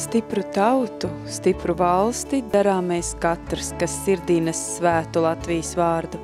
Stipru tautu, stipru valsti darāmies katrs, kas sirdī nes svētu Latvijas vārdu,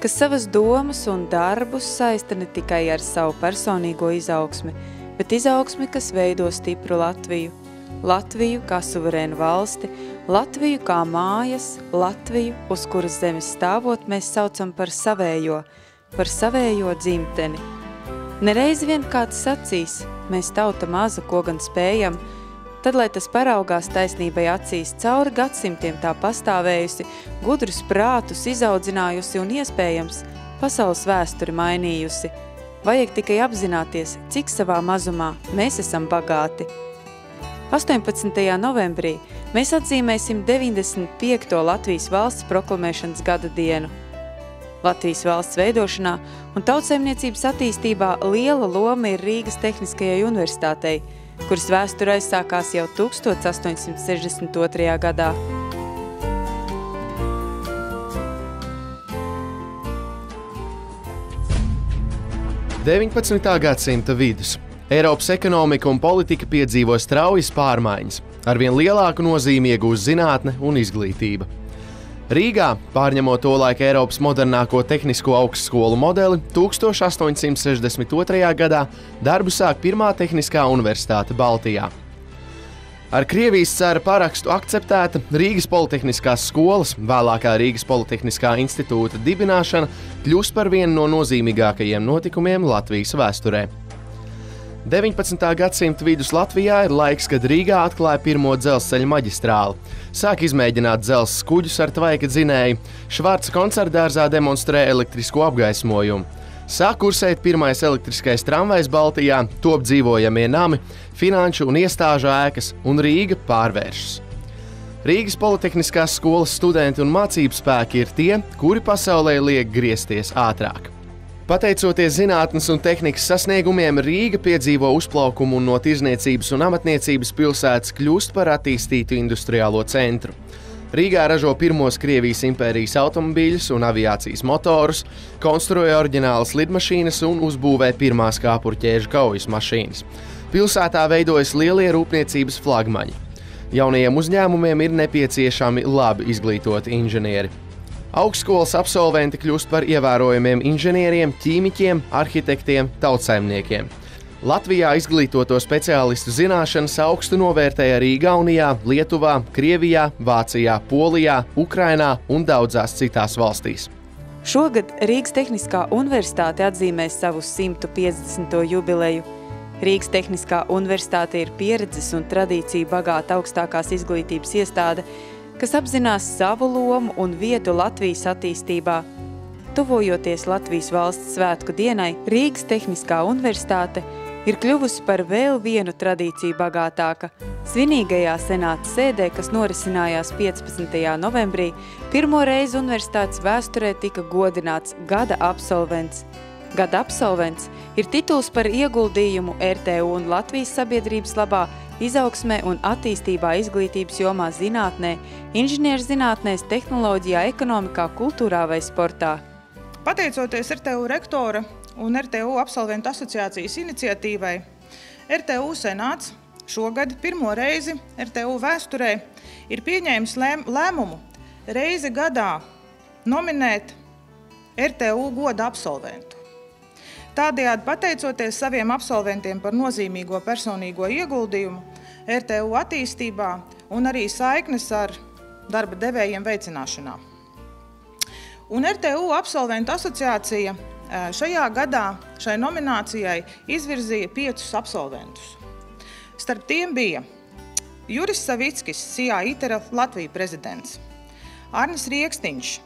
kas savas domas un darbus saista ne tikai ar savu personīgo izaugsmi, bet izaugsmi, kas veido stipru Latviju. Latviju kā suverēnu valsti, Latviju kā mājas, Latviju, uz kuras zemes stāvot mēs saucam par savējo dzimteni. Nereiz vien kāds sacīs, mēs tauta maza, ko gan spējam, tad, lai tas paraugās taisnībai acīs, cauri gadsimtiem tā pastāvējusi, gudrus prātus izaudzinājusi un iespējams pasaules vēsturi mainījusi. Vajag tikai apzināties, cik savā mazumā mēs esam bagāti. 18. novembrī mēs atzīmēsim 95. Latvijas valsts proklamēšanas gada dienu. Latvijas valsts veidošanā un tautsaimniecības attīstībā liela loma ir Rīgas Tehniskajai universitātei, kuras vēsture aizsākās jau 1862. gadā. Gadsimta vidus. Eiropas ekonomika un politika piedzīvo straujas pārmaiņas, arvien lielāku nozīmi iegūst zinātne un izglītība. Rīgā, pārņemot tolaik Eiropas modernāko tehnisko augstskolu modeli, 1862. gadā darbu sāk pirmā tehniskā universitāte Baltijā. Ar Krievijas cara parakstu akceptēta Rīgas Politehniskās skolas, vēlākā Rīgas Politehniskā institūta dibināšana kļūst par vienu no nozīmīgākajiem notikumiem Latvijas vēsturē. 19. gadsimta vidus Latvijā ir laiks, kad Rīgā atklāja pirmo dzelzceļa maģistrāli, sāk izmēģināt dzelzs kuģus ar tvaika dzinēju, Švarca koncertdārzā demonstrē elektrisko apgaismojumu, sāk kursēt pirmais elektriskais tramvajs Baltijā, top dzīvojamie nami, finanšu un iestāžu ēkas, un Rīga pārvēršas. Rīgas Politehniskās skolas studenti un mācību spēki ir tie, kuri pasaulē liek griezties ātrāk. Pateicoties zinātnes un tehnikas sasniegumiem, Rīga piedzīvo uzplaukumu un no tirzniecības un amatniecības pilsētas kļūst par attīstītu industriālo centru. Rīgā ražo pirmos Krievijas impērijas automobīļus un aviācijas motorus, konstruē oriģinālas lidmašīnas un uzbūvē pirmās kāpurķēžu kaujas mašīnas. Pilsētā veidojas lielie rūpniecības flagmaņi. Jaunajiem uzņēmumiem ir nepieciešami labi izglītoti inženieri. Augstskolas absolventi kļūst par ievērojamiem inženieriem, ķīmiķiem, arhitektiem, tautsaimniekiem. Latvijā izglītoto speciālistu zināšanas augstu novērtēja arī Igaunijā, Lietuvā, Krievijā, Vācijā, Polijā, Ukrainā un daudzās citās valstīs. Šogad Rīgas Tehniskā universitāte atzīmēs savu 150. jubileju. Rīgas Tehniskā universitāte ir pieredzes un tradīciju bagāta augstākās izglītības iestāde, kas apzinās savu lomu un vietu Latvijas attīstībā. Tuvojoties Latvijas valsts svētku dienai, Rīgas Tehniskā universitāte ir kļuvusi par vēl vienu tradīciju bagātāka. Svinīgajā senāta sēdē, kas norisinājās 15. novembrī, pirmo reizi universitātes vēsturē tika godināts gada absolvents. Gada absolvents ir tituls par ieguldījumu RTU un Latvijas sabiedrības labā, izaugsmē un attīstībā izglītības jomā zinātnē, inženierzinātnēs, tehnoloģijā, ekonomikā, kultūrā vai sportā. Pateicoties RTU rektora un RTU absolventu asociācijas iniciatīvai, RTU senāts šogad pirmo reizi RTU vēsturē ir pieņēmis lēmumu reizi gadā nominēt RTU goda absolventu. Tādējādi pateicoties saviem absolventiem par nozīmīgo personīgo ieguldījumu RTU attīstībā un arī saiknes ar darba devējiem veicināšanā. Un RTU absolventu asociācija šajā gadā šai nominācijai izvirzīja 5 absolventus. Starp tiem bija Juris Savickis, SIA ITERA Latvija prezidents, Arnis Riekstiņš,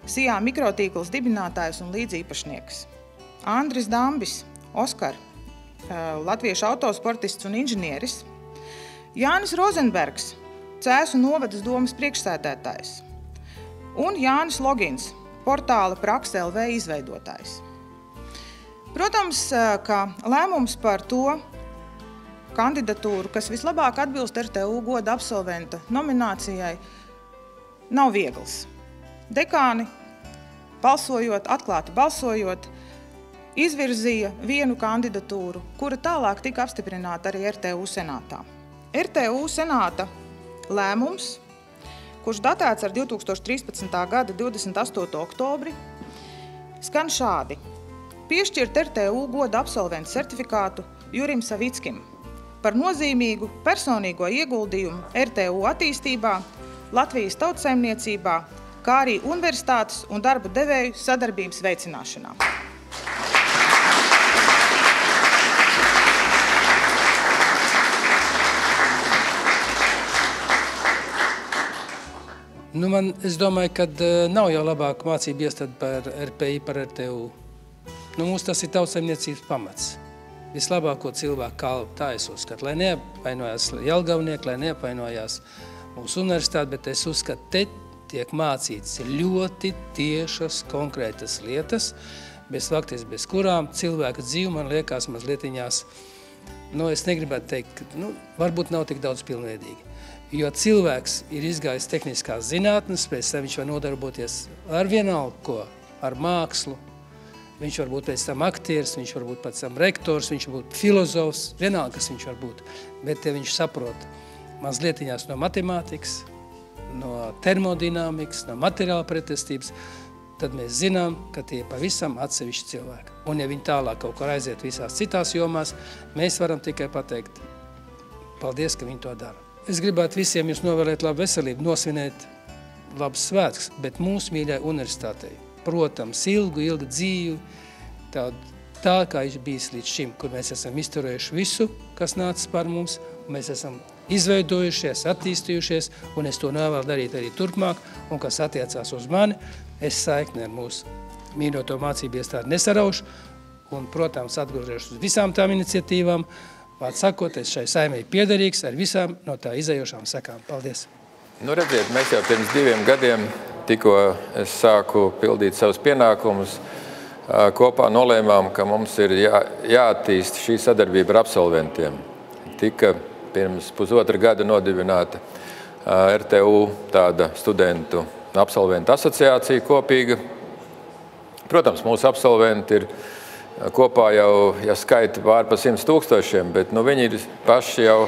SIA mikrotīkls dibinātājs un līdzīpašnieks, Andris Dambis, Oskar, latviešu autosportists un inženieris, Jānis Rozenbergs, Cēsu novadas domas priekšsēdētājs, un Jānis Logins, portāla Prakse LV izveidotājs. Protams, ka lēmums par to kandidatūru, kas vislabāk atbilst RTU goda absolventa nominācijai, nav viegls. Dekāni, atklāti balsojot, izvirzīja vienu kandidatūru, kura tālāk tika apstiprināta arī RTU senātā. RTU senāta lēmums, kurš datēts ar 2013. gada 28. oktobri, skan šādi. Piešķirt RTU goda absolventu certifikātu Jurim Savickim par nozīmīgu personīgo ieguldījumu RTU attīstībā, Latvijas tautsaimniecībā, kā arī universitātes un darba devēju sadarbības veicināšanā. Es domāju, ka nav jau labāka mācība iestāde par RPI, par RTU. Mums tas ir tautsaimniecības pamats. Vislabāko cilvēku kalpu, tā es uzskatu, lai neapvainojās Jelgavnieki, lai neapvainojās mūsu universitāte, bet es uzskatu, te tiek mācīts ļoti tiešas, konkrētas lietas, faktiski bez kurām cilvēka dzīve, man liekas, mazlietiņās, es negribētu teikt, varbūt nav tik daudz pilnveidīgi. Jo cilvēks ir izgājis tehniskās zinātnes, pēc tam viņš var nodarboties ar vienalga ko, ar mākslu, viņš var būt pēc tam aktieris, viņš var būt pēc tam rektors, viņš var būt filozofs, vienalga, kas viņš var būt. Bet ja viņš saprot mazlietiņās no matemātikas, no termodinamikas, no materiāla pretestības, tad mēs zinām, ka tie pavisam atsevišķi cilvēki. Un ja viņi tālāk kaut kā aiziet visās citās jomās, mēs varam tikai pateikt, paldies, ka viņi to dara. Es gribētu visiem jūs novēlēt labu veselību, nosvinēt labus svētkus, bet mūsu mīļai universitātei, protams, ilgu dzīvi, tā kā ir bijis līdz šim, kur mēs esam izturējuši visu, kas nācis par mums, un mēs esam izveidojušies, attīstījušies, un es to novēlu darīt arī turpmāk, un kas attiecās uz mani, es saikni ar mūsu mīļoto mācību iestādi nesaraušu, un, protams, atgriežos uz visām tām iniciatīvām, vārds sakot, es šai saimei piederīgs ar visām no tā izējošām sekām. Paldies! Redziet, mēs jau pirms 2 gadiem, tikko es sāku pildīt savus pienākumus, kopā nolēmām, ka mums ir jāattīst šī sadarbība ar absolventiem. Tika pirms 1,5 gada nodibināta RTU tāda studentu absolventu asociācija kopīga. Protams, mūsu absolventi ir kopā jau skaita pār pa 100 000, bet viņi ir paši jau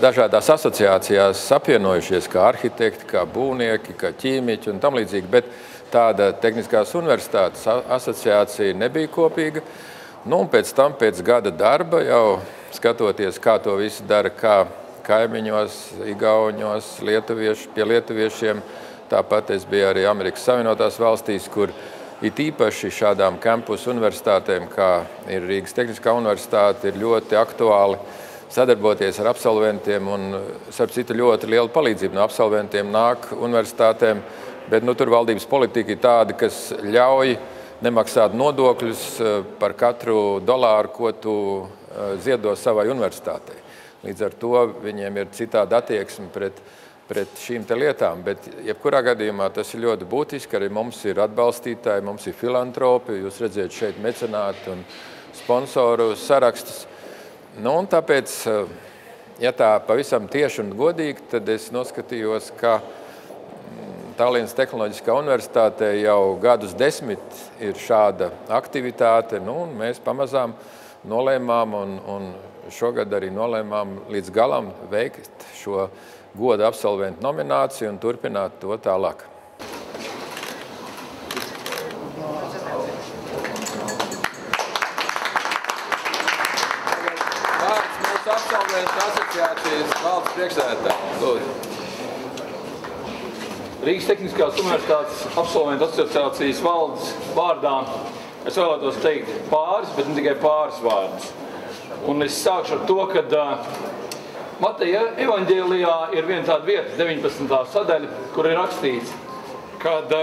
dažādās asociācijās apvienojušies, kā arhitekti, kā būvnieki, kā ķīmiķi un tam līdzīgi, bet tāda tehniskās universitātes asociācija nebija kopīga. Un pēc tam, pēc gada darba, jau skatoties, kā to visu dara, kā kaimiņos, igauņos, pie lietuviešiem, tāpat es biju arī Amerikas Savienotās valstīs, kur it īpaši šādām kampus universitātēm, kā ir Rīgas Tehniskā universitāte, ir ļoti aktuāli sadarboties ar absolventiem, un, starp citu, ļoti liela palīdzība no absolventiem nāk universitātēm, bet tur valdības politika ir tāda, kas ļauj nemaksāt nodokļus par katru dolāru, ko tu ziedo savai universitātei. Līdz ar to viņiem ir citāda attieksme pret šīm te lietām, bet jebkurā gadījumā tas ir ļoti būtiski, arī mums ir atbalstītāji, mums ir filantropi, jūs redzēt šeit mecenāti un sponsoru sarakstus. Un tāpēc, ja tā pavisam tieši un godīgi, tad es noskatījos, ka Tallinas Tehnoloģiskā universitātē jau gadus 10 ir šāda aktivitāte, un mēs pamazām nolēmām un šogad arī nolēmām līdz galam veikt šo goda absolventu nomināciju un turpināt to tālāk. Vārds mūsu absolventu asociācijas valdes priekšsēdētājs. Lūdzu. Rīgas Tehniskās universitātes absolventu asociācijas valdes vārdā es vēlētos teikt pāris, bet ne tikai pāris vārdus. Un es sākšu ar to, ka Mateja evaņģēlijā ir viena tāda vieta, 19. sadaļa, kur ir rakstīts, kad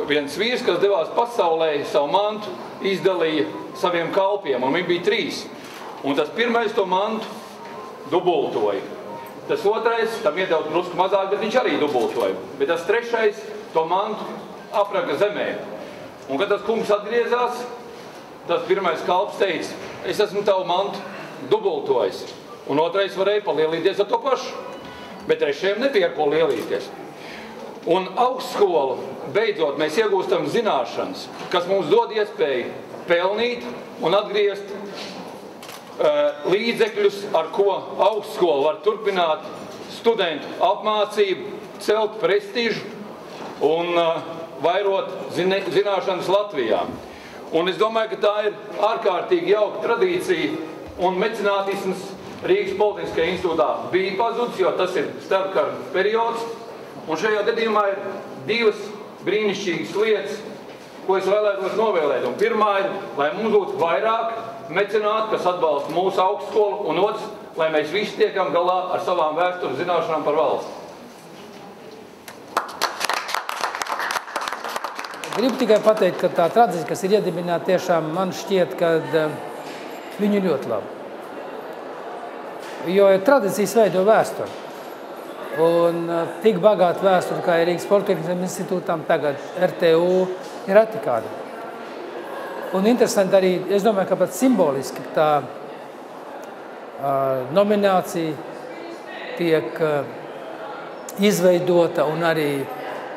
viens vīrs, kas devās pasaulē, savu mantu izdalīja saviem kalpiem, un viņi bija 3. Un tas pirmais to mantu dubultoja. Tas otrais, tam iedeva drusku mazāk, bet viņš arī dubultoja. Bet tas 3. to mantu apraka zemē. Un kad tas kungs atgriezās, tas pirmais kalps teica, es esmu tavu mantu dubultojis. Un otrais varēja palielīties ar to pašu, bet 3. nebija ar ko lielīties. Un augstskolu beidzot mēs iegūstam zināšanas, kas mums dod iespēju pelnīt un atgriezt līdzekļus, ar ko augstskola var turpināt studentu apmācību, celt prestižu un vairot zināšanas Latvijā. Un es domāju, ka tā ir ārkārtīgi jauka tradīcija un mecenātisms Rīgas Politiskajā institūtā bija pazudis, jo tas ir starpkara periods. Un šajā gadījumā ir divas brīnišķīgas lietas, ko es vēlētos novēlēt. Un pirmā ir, lai mums būtu vairāk mecenāti, kas atbalsta mūsu augstskolu, un otrs, lai mēs visi tiekam galā ar savām vēstures zināšanām par valsti. Gribu tikai pateikt, ka tā tradīcija, kas ir iedibināta, tiešām man šķiet, ka viņi ir ļoti labi. Jo tradīcijas veido vēsturi. Un tik bagāta vēsture, kā ir Rīgas Politehniskajam institūtam, tagad RTU ir reti kāda. Un interesanti arī, es domāju, ka pat simboliski tā nominācija tiek izveidota un arī,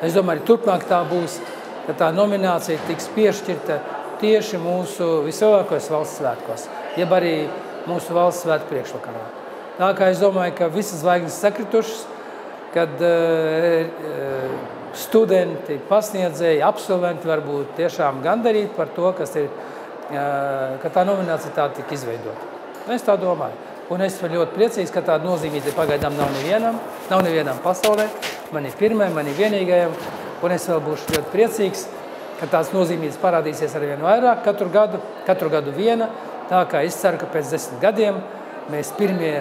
es domāju, arī turpmāk tā būs, ka tā nominācija tiks piešķirta tieši mūsu vislielākos valsts svētkos, jeb arī mūsu valsts svētku priekšvakarā. Tā kā es domāju, ka visas zvaigznes sakritušas, kad studenti, pasniedzēji, absolventi var būt tiešām gandarīti par to, ka tā nominācija tā tika izveidota. Es tā domāju. Un es esmu ļoti priecīgs, ka tāda nozīmīta pagaidām nav nevienam pasaulē. Man ir pirmajam, man ir vienīgajam. Un es vēl būšu ļoti priecīgs, ka tās nozīmītas parādīsies arvien vairāk katru gadu viena. Tā kā es ceru, ka pēc 10 gadiem mēs pirmie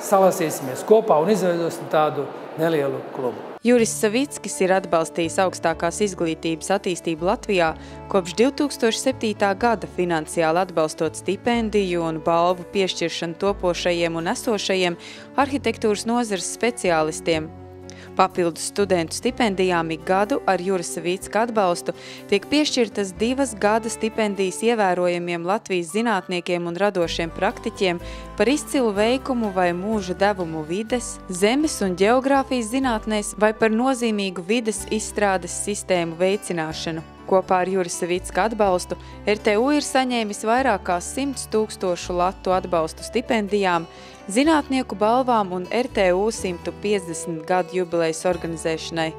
salasīsimies kopā un izveidosim tādu nelielu klubu. Juris Savickis ir atbalstījis augstākās izglītības attīstību Latvijā kopš 2007. gada, finansiāli atbalstot stipendiju un balvu piešķiršanu topošajiem un esošajiem arhitektūras nozares speciālistiem. Papildus studentu stipendijām ik gadu ar Juris Savicka atbalstu tiek piešķirtas 2 gada stipendijas ievērojamiem Latvijas zinātniekiem un radošiem praktiķiem par izcilu veikumu vai mūža devumu vides, zemes un ģeogrāfijas zinātnēs vai par nozīmīgu vides izstrādes sistēmu veicināšanu. Kopā ar Juris Savicka atbalstu RTU ir saņēmis vairāk kā 100 000 latu atbalstu stipendijām, zinātnieku balvām un RTU 150 gadu jubilejas organizēšanai.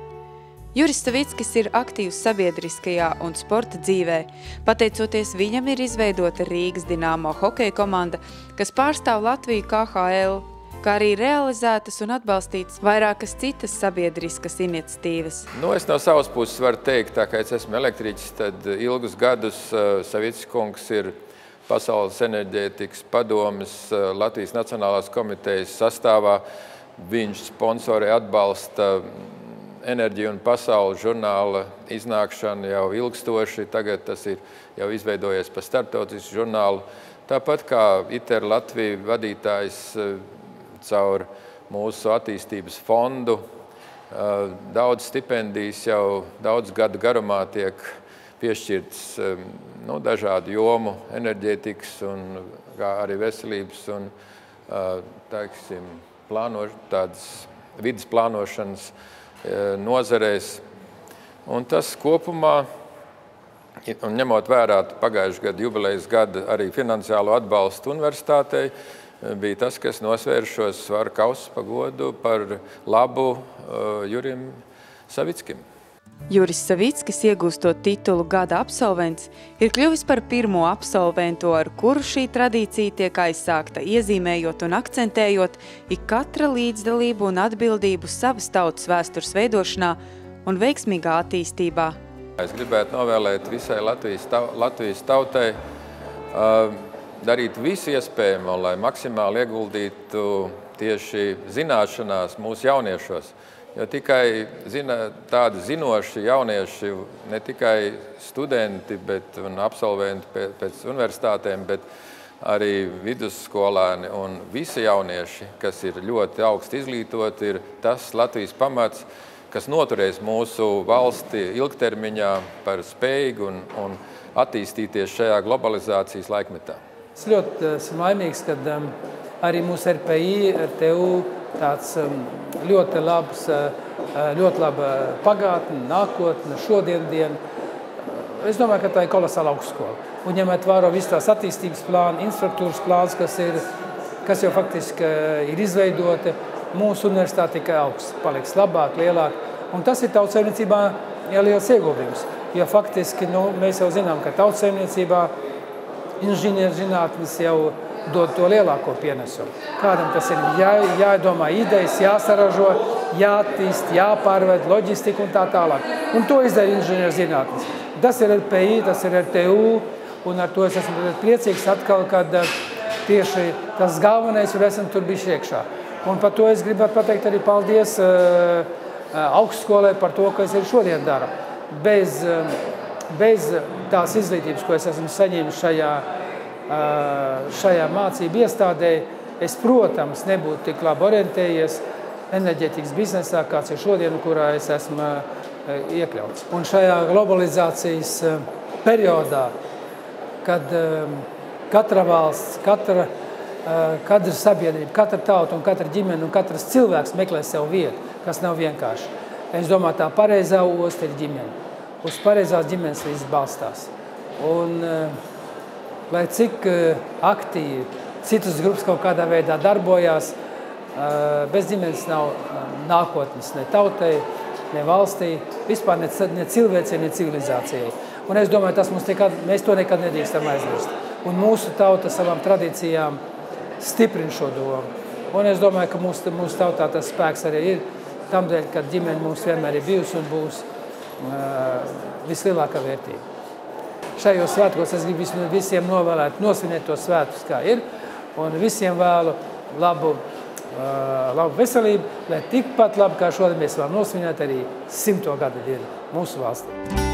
Juris Savickis ir aktīvs sabiedriskajā un sporta dzīvē. Pateicoties viņam ir izveidota Rīgas Dinamo hokeja komanda, kas pārstāv Latviju KHL, kā arī realizētas un atbalstītas vairākas citas sabiedriskas iniciatīvas. Es no savas puses varu teikt, tā kā es esmu elektriķis, tad ilgus gadus Savicks kungs ir Pasaules enerģētikas padomes Latvijas Nacionālās komitejas sastāvā. Viņš sponsorē atbalsta Enerģija un Pasaule žurnāla iznākšanu jau ilgstoši. Tagad tas ir jau izveidojies par starptautisku žurnālu. Tāpat kā ITER Latvija vadītājs caur mūsu attīstības fondu. Daudz stipendijas jau daudz gadu garumā tiek piešķirts dažādu jomu, enerģētikas un arī veselības un tādas vidas plānošanas nozarēs. Un tas kopumā, un ņemot vērā pagājušā gada jubilejas gada arī finansiālo atbalstu universitātei, bija tas, kas nosvēra šos svaru kausus pa godu par labu Jurim Savickim. Juris Savickis, iegūstot titulu gada absolvents, ir kļuvis par pirmo absolventu, ar kuru šī tradīcija tiek aizsākta, iezīmējot un akcentējot ik katra līdzdalību un atbildību savas tautas vēstures veidošanā un veiksmīgā attīstībā. Es gribētu novēlēt visai Latvijas tautai darīt visu iespējamo, lai maksimāli ieguldītu tieši zināšanās mūsu jauniešos. Jo tikai tādi zinoši jaunieši, ne tikai studenti un absolventi pēc universitātēm, bet arī vidusskolēni un visi jaunieši, kas ir ļoti augsti izglītoti, ir tas Latvijas pamats, kas noturēs mūsu valsti ilgtermiņā par spējīgu un attīstīties šajā globalizācijas laikmetā. Es ļoti esmu laimīgs, kad arī mūsu RPI, RTU tāds ļoti laba pagātne, nākotne, šodiendien. es domāju, ka tā ir kolosāla augstskola. Un ņemot vērā visu tās attīstības plānu, infrastruktūras plāns, kas jau faktiski ir izveidoti, mūsu universitāte tikai augsts, paliks labāk, lielāk. Un tas ir tautsaimniecībā liels ieguldījums. Jo faktiski mēs jau zinām, ka tautsaimniecībā inženierzinātnes jau dod to lielāko pienesumu. Kādam tas ir jādomā idejas, jāsaražo, jāattīst, jāpārvērt loģistika un tā tālāk. Un to izdara inženierzinātnes. Tas ir RPI, tas ir RTU, un ar to es esmu priecīgs atkal, kad tieši tas galvenais un esam tur bijuši iekšā. Un par to es gribētu pateikt arī paldies augstskolai par to, ko es arī šodien daru. Bez tās izglītības, ko es esmu saņēmis šajā mācību iestādē, es, protams, nebūtu tik labi orientējies enerģētikas biznesā, kāds ir šodien, kurā es esmu iekļauts. Un šajā globalizācijas periodā, kad katra valsts, katra sabiedrība, katra tauta un katra ģimene un katrs cilvēks meklē sev vietu, kas nav vienkārši. Es domāju, tā pareizā osta ir ģimene. Uz pareizās ģimenes viss balstās. Un, lai cik aktīvi citas grupas kaut kādā veidā darbojās, bez ģimenes nav nākotnes ne tautai, ne valstī, vispār ne cilvēcei, ne civilizācijai. Un es domāju, mēs to nekad nedrīkstam aizmirst. Un mūsu tauta savām tradīcijām stiprina šo domu. Un es domāju, ka mūsu tautā tas spēks arī ir tamdēļ, ka ģimene mums vienmēr ir bijusi un būs vislielākā vērtība. Šajos svētkos es gribu visiem novēlēt, nosvinēt tos svētkus, kā ir, un visiem vēlu labu veselību, lai tikpat labi, kā šodien mēs varam nosvinēt arī 100. gada dienu mūsu valstī.